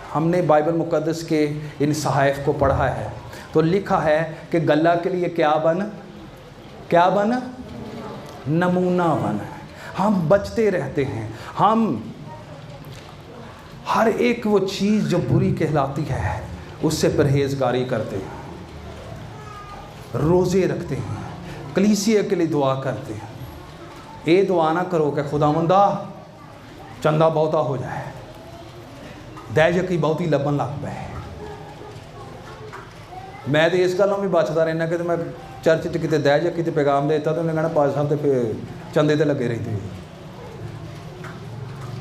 हमने बाइबल मुक़द्दस के इन सहाइफ को पढ़ा है तो लिखा है कि गल्ला के लिए क्या बन नमूना बन। हम बचते रहते हैं, हम हर एक वो चीज़ जो बुरी कहलाती है उससे परहेजगारी करते हैं, रोज़े रखते हैं, कलीसिया के लिए दुआ करते हैं। ये दुआ ना करो कि खुदावंदा चंदा बहुता हो जाए, दैजकी बहुती लबन लग पे। मैं तो इस गलों भी बचता रहना कि मैं चर्च च किते दैजकी ते पैगाम देता तो उन्हें कहना पाज साहब तो फिर चंदे ते लगे रहते।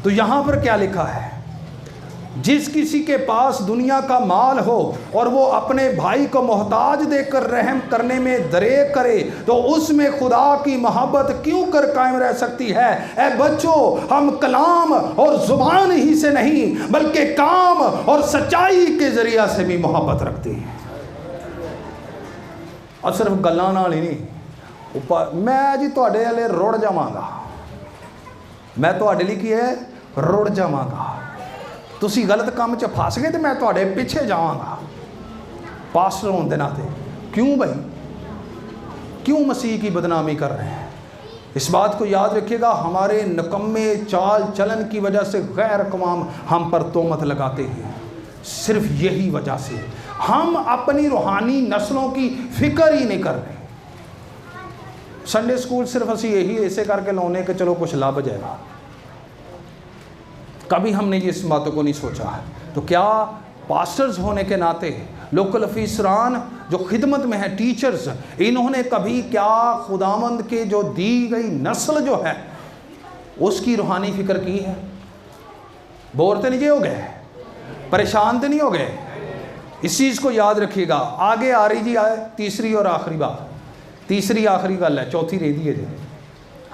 तो यहाँ पर क्या लिखा है, जिस किसी के पास दुनिया का माल हो और वो अपने भाई को मोहताज देकर रहम करने में दरेक करे तो उसमें खुदा की मोहब्बत क्यों कर कायम रह सकती है। ऐ बच्चों, हम कलाम और ज़ुबान ही से नहीं बल्कि काम और सच्चाई के ज़रिया से भी मोहब्बत रखते हैं। और सिर्फ गल्लां नाल ही नहीं, ऊपर मैं जी तुहाडे वाले रुड़ जावांगा, मैं तुहाडे लिए की है रुड़ जावांगा। तुसी गलत काम च फस गए तो मैं तुहाडे पिछे जावांगा पास्टर होने के नाते। क्यों भाई, क्यों मसीह की बदनामी कर रहे हैं? इस बात को याद रखिएगा, हमारे निकम्मे चाल चलन की वजह से गैर अक़वाम हम पर तोहमत लगाते हैं। सिर्फ यही वजह से हम अपनी रूहानी नस्लों की फिक्र ही नहीं कर रहे। संडे स्कूल सिर्फ असी यही ऐसे करके लाने के चलो कुछ लाभ जाएगा, कभी हमने इस बातों को नहीं सोचा है। तो क्या पास्टर्स होने के नाते, लोकल अफीसरान जो खिदमत में है, टीचर्स, इन्होंने कभी क्या खुदावंद के जो दी गई नस्ल जो है उसकी रूहानी फिक्र की है? बोर तो नहीं हो गए, परेशान तो नहीं हो गए? इस चीज़ को याद रखिएगा। आगे आ रही जी आए तीसरी और आखिरी बात, तीसरी आखिरी गल है, चौथी रह दी है जी,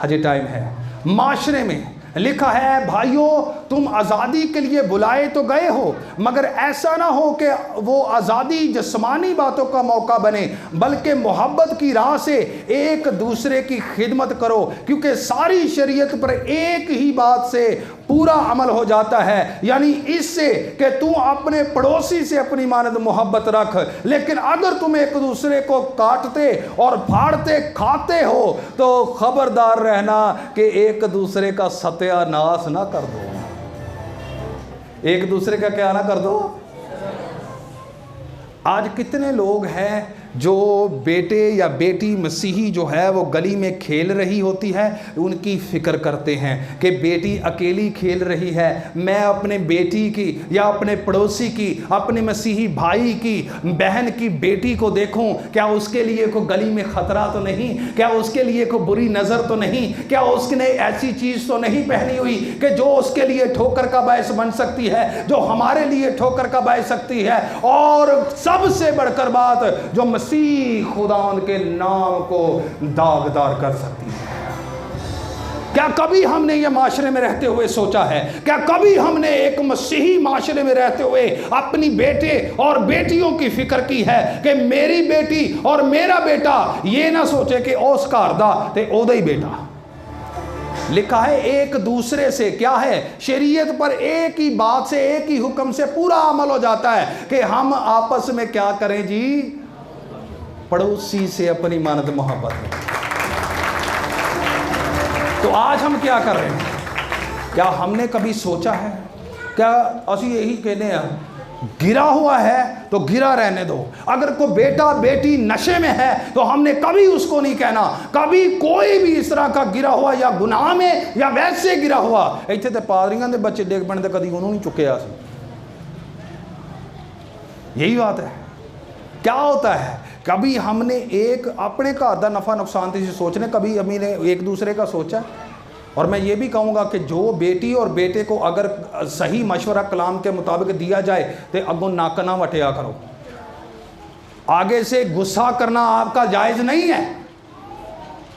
हजे टाइम है। माशरे में लिखा है, भाइयों तुम आज़ादी के लिए बुलाए तो गए हो, मगर ऐसा ना हो कि वो आज़ादी जिस्मानी बातों का मौका बने, बल्कि मोहब्बत की राह से एक दूसरे की खिदमत करो, क्योंकि सारी शरीयत पर एक ही बात से पूरा अमल हो जाता है, यानी इससे कि तू अपने पड़ोसी से अपनी मानद मोहब्बत रख। लेकिन अगर तुम एक दूसरे को काटते और फाड़ते खाते हो तो खबरदार रहना कि एक दूसरे का सत्यानाश ना कर दो। एक दूसरे का क्या ना कर दो। आज कितने लोग हैं जो बेटे या बेटी मसीही जो है वो गली में खेल रही होती है, उनकी फ़िक्र करते हैं कि बेटी अकेली खेल रही है, मैं अपने बेटी की या अपने पड़ोसी की, अपने मसीही भाई की, बहन की बेटी को देखूं, क्या उसके लिए कोई गली में ख़तरा तो नहीं, क्या उसके लिए कोई बुरी नज़र तो नहीं, क्या उसने ऐसी चीज़ तो नहीं पहनी हुई कि जो उसके लिए ठोकर का बायस बन सकती है, जो हमारे लिए ठोकर का बायस सकती है। और सबसे बढ़कर बात, जो मसीह खुदावंद के नाम को दागदार कर सकती है। क्या कभी हमने ये माशरे में रहते हुए सोचा है, क्या कभी हमने एक मसीही माशरे में रहते हुए अपनी बेटे और बेटियों की फिक्र की है कि मेरी बेटी और मेरा बेटा ये ना सोचे कि उस घर दा ते ओदा ही बेटा। लिखा है एक दूसरे से क्या है, शरीयत पर एक ही बात से, एक ही हुक्म से पूरा अमल हो जाता है कि हम आपस में क्या करें जी, पड़ोसी से अपनी मानद मोहब्बत। तो आज हम क्या कर रहे हैं? क्या हमने कभी सोचा है? क्या असी यही कहने हैं गिरा हुआ है तो गिरा रहने दो। अगर कोई बेटा बेटी नशे में है तो हमने कभी उसको नहीं कहना, कभी कोई भी इस तरह का गिरा हुआ या गुनाह में या वैसे गिरा हुआ, इतने तो पादरियों के बच्चे डेग बनते कभी उन्होंने नहीं चुके। यही बात है। क्या होता है, कभी हमने एक अपने घर का नफ़ा नुकसान से सोचने, कभी अमी ने एक दूसरे का सोचा? और मैं ये भी कहूँगा कि जो बेटी और बेटे को अगर सही मशवरा कलाम के मुताबिक दिया जाए तो अगों नाक ना वटिया करो। आगे से गुस्सा करना आपका जायज़ नहीं है।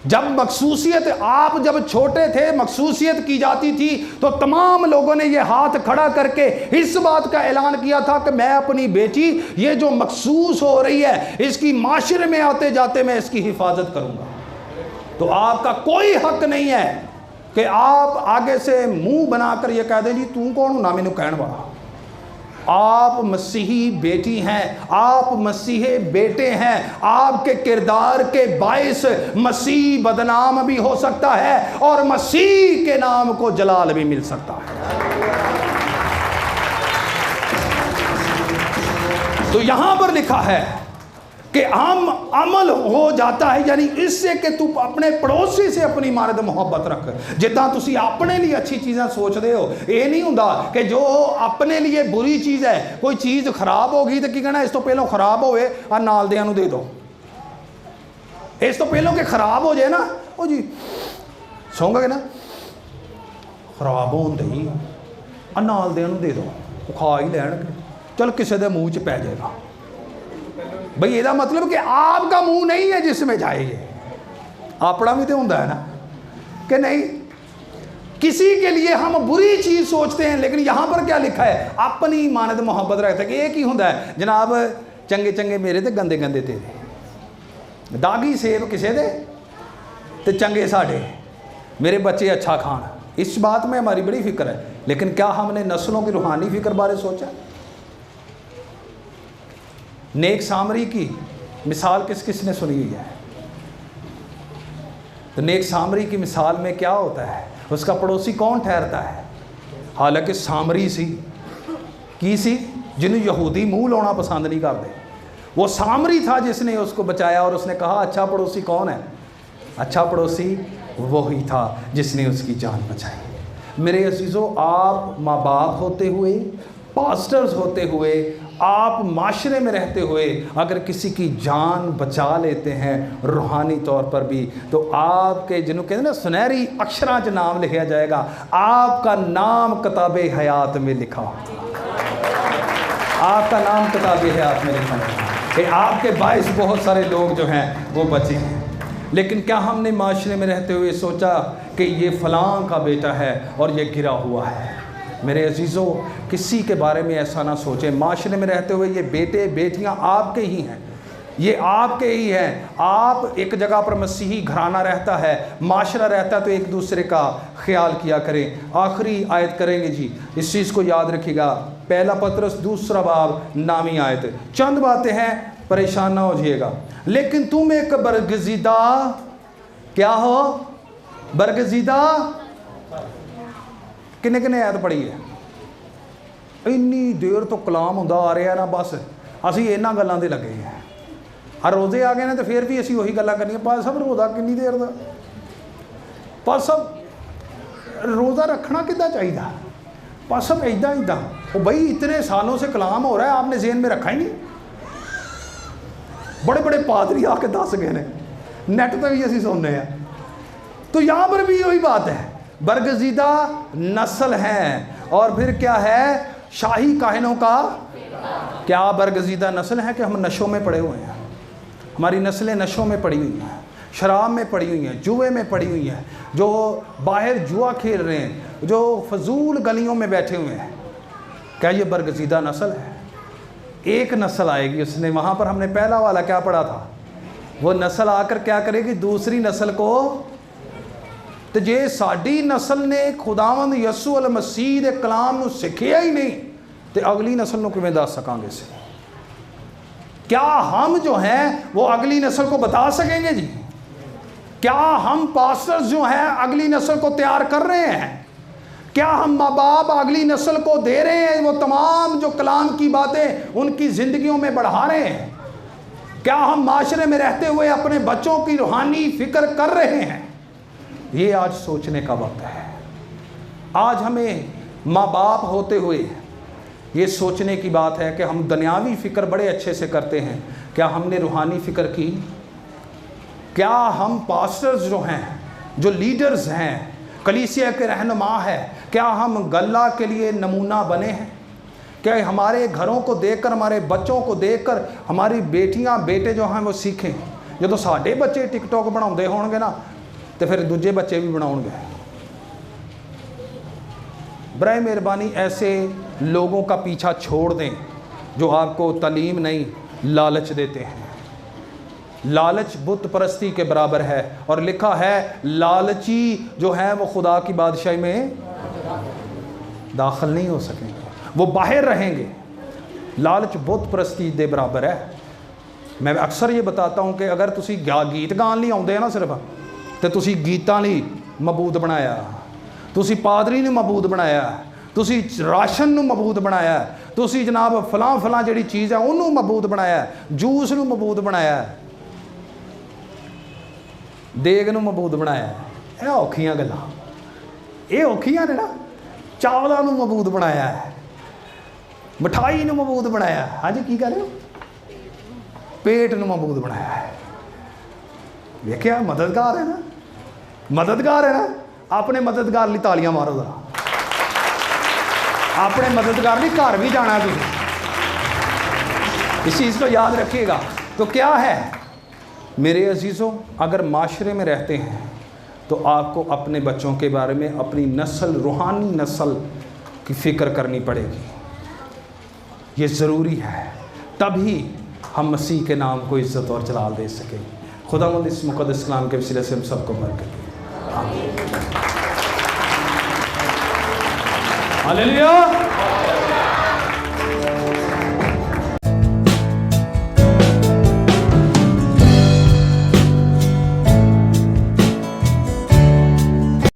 जब मखसूसियत, आप जब छोटे थे मखसूसियत की जाती थी तो तमाम लोगों ने ये हाथ खड़ा करके इस बात का ऐलान किया था कि मैं अपनी बेटी ये जो मखसूस हो रही है इसकी माशरे में आते जाते मैं इसकी हिफाजत करूँगा। तो आपका कोई हक नहीं है कि आप आगे से मुंह बनाकर ये कह दें जी तू कौन ना मैनू कहने वाला। आप मसीही बेटी हैं, आप मसीही बेटे हैं, आपके किरदार के बायस मसीह बदनाम भी हो सकता है और मसीह के नाम को जलाल भी मिल सकता है। तो यहां पर लिखा है कि हम अमल हो जाता है, यानी इससे कि तू अपने पड़ोसी से अपनी मानद मोहब्बत रख। जितना तुसी अपने लिए अच्छी चीज़ें सोचते हो, ये नहीं होता कि जो अपने लिए बुरी चीज़ है, कोई चीज़ खराब होगी तो की कहना इस तो पहलों खराब होवे और नाल दियां नूं दे दो। इस तो पहलों के खराब हो जाए ना, ओ जी सौंगे ना खराब होने ही और नाल दियां नूं दे दो, खा ही लैणगे, चल किसी के मूँह च पै जाएगा। भाई ਇਹਦਾ मतलब कि आपका मुंह नहीं है जिसमें जाएगी, अपना भी तो होता है ना कि नहीं। किसी के लिए हम बुरी चीज़ सोचते हैं, लेकिन यहाँ पर क्या लिखा है, अपनी मानद मोहब्बत रखता है कि एक ही होता है जनाब, चंगे चंगे मेरे ते गंदे गंदे तेरे, दागी सेब किसे दे ते चंगे साढ़े, मेरे बच्चे अच्छा खान। इस बात में हमारी बड़ी फिक्र है, लेकिन क्या हमने नस्लों की रूहानी फिक्र बारे सोचा? नेक सामरी की मिसाल किस किस ने सुनी हुई है? तो नेक सामरी की मिसाल में क्या होता है, उसका पड़ोसी कौन ठहरता है? हालांकि सामरी सी की सी जिन्हें यहूदी मुंह लाना पसंद नहीं करते, वो सामरी था जिसने उसको बचाया। और उसने कहा अच्छा पड़ोसी कौन है? अच्छा पड़ोसी वही था जिसने उसकी जान बचाई। मेरे अजीज़ों, आप माँ बाप होते हुए, पास्टर्स होते हुए, आप माशरे में रहते हुए अगर किसी की जान बचा लेते हैं रूहानी तौर पर भी, तो आपके जिन्हों कहते हैं ना सुनहरी अक्षरां च नाम लिखा जाएगा, आपका नाम किताबे हयात में लिखा, आपका नाम किताबे हयात में लिखा कि आपके बाइस बहुत सारे लोग जो हैं वो बचे हैं। लेकिन क्या हमने माशरे में रहते हुए सोचा कि ये फ़लाँ का बेटा है और ये गिरा हुआ है? मेरे अजीज़ों, किसी के बारे में ऐसा ना सोचें। माशरे में रहते हुए ये बेटे बेटियां आपके ही हैं, ये आपके ही हैं। आप एक जगह पर मसीही घराना रहता है, माशरा रहता है, तो एक दूसरे का ख्याल किया करें। आखिरी आयत करेंगे जी, इस चीज़ को याद रखिएगा, पहला पतरस 2 बाब नामी आयत। चंद बातें हैं, परेशान ना हो जाइएगा। लेकिन तुम एक बरगज़ीदा क्या हो? बरगज़ीदा किन्ने किन्ने आयत पढ़ी है? इन्नी देर तो कलाम होंदा आ रहा ना, बस असी इन्हां गल्लां ते लगे हैं। हर रोज़े आ गए ने तो फिर भी असी वही गल्लां करनियां। पास साहब रोज़ा किन्नी देर दा? पास साहब रोज़ा रखना कितना चाहिए? पास साहब इदा इदा वो भाई इतने सालों से कलाम हो रहा है, आपने ज़हन में रखा ही नहीं। बड़े बड़े पादरी आके दस गए ने, नेट पर भी असी सुनने हैं। तो यहाँ पर भी वही बात है, बरगज़ीदा नस्ल है। और फिर क्या है? शाही काहिनों का क्या बरगज़ीदा नस्ल है कि हम नशों में पड़े हुए हैं? हमारी नस्लें नशों में पड़ी हुई हैं, शराब में पड़ी हुई हैं, जुए में पड़ी हुई हैं, जो बाहर जुआ खेल रहे हैं, जो फजूल गलियों में बैठे हुए हैं। क्या ये बरगज़ीदा नस्ल है? एक नस्ल आएगी, उसने वहाँ पर हमने पहला वाला क्या पढ़ा था, वो नस्ल आकर क्या करेगी? दूसरी नस्ल को। तो जे साडी नस्ल ने खुदावंद यसू अल मसीह दे कलाम नूं सिखिया ही नहीं, तो अगली नस्ल नूं किवें दस सकांगे से? क्या हम जो हैं वो अगली नस्ल को बता सकेंगे जी? क्या हम पास्टर्स जो हैं अगली नस्ल को तैयार कर रहे हैं? क्या हम माँ बाप अगली नस्ल को दे रहे हैं वो तमाम जो कलाम की बातें उनकी ज़िंदगियों में बढ़ा रहे हैं? क्या हम माशरे में रहते हुए अपने बच्चों की रूहानी फ़िक्र कर रहे हैं? ये आज सोचने का वक्त है। आज हमें माँ बाप होते हुए ये सोचने की बात है कि हम दुनियावी फ़िक्र बड़े अच्छे से करते हैं, क्या हमने रूहानी फ़िक्र की? क्या हम पास्टर्स जो हैं, जो लीडर्स हैं, कलीसिया के रहनुमा है, क्या हम गल्ला के लिए नमूना बने हैं? क्या हमारे घरों को देखकर, हमारे बच्चों को देखकर हमारी बेटियां बेटे जो हैं वो सीखें? जो तो साढ़े बच्चे टिकटॉक बनाते होंगे ना, तो फिर दूजे बच्चे भी बनाओगे। बराए मेहरबानी ऐसे लोगों का पीछा छोड़ दें जो आपको तालीम नहीं, लालच देते हैं। लालच बुत परस्ती के बराबर है, और लिखा है लालची जो है वो खुदा की बादशाही में दाखिल नहीं हो सकेंगे, वो बाहर रहेंगे। लालच बुत परस्ती के बराबर है। मैं अक्सर ये बताता हूँ कि अगर तुसी गीत गान नहीं आते ना सिर्फ, तो तुसी गीतां लई मबूद बनाया, तुसी पादरी ने मबूद बनाया, तुसी राशन नूं मबूद बनाया, तुसी जनाब फलां फलां जिहड़ी चीज़ है उन्होंने मबूद बनाया, जूस नूं मबूद बनाया, देग नूं मबूद बनाया। ये औखियां गल्लां, ये औखियां ने ना। चावलों नूं मबूद बनाया है, मिठाई नूं मबूद बनाया। हाँ जी, की कह रहे हो? पेट नूं मबूद बनाया है। देखिया, मददगार है ना, मददगार है ना। अपने मददगार लिए तालियां मारो जरा। अपने मददगार लिए घर भी जाना है। इस चीज़ को याद रखिएगा। तो क्या है मेरे अजीज़ों, अगर माशरे में रहते हैं तो आपको अपने बच्चों के बारे में, अपनी नस्ल, रूहानी नस्ल की फ़िक्र करनी पड़ेगी। ये ज़रूरी है, तभी हम मसीह के नाम को इज़्ज़त और जलाल दे सकें। खुदावंद इस मुक़द्दस कलाम के वसीले से हम सबको बरकत दे। आमीन। हालेलुया।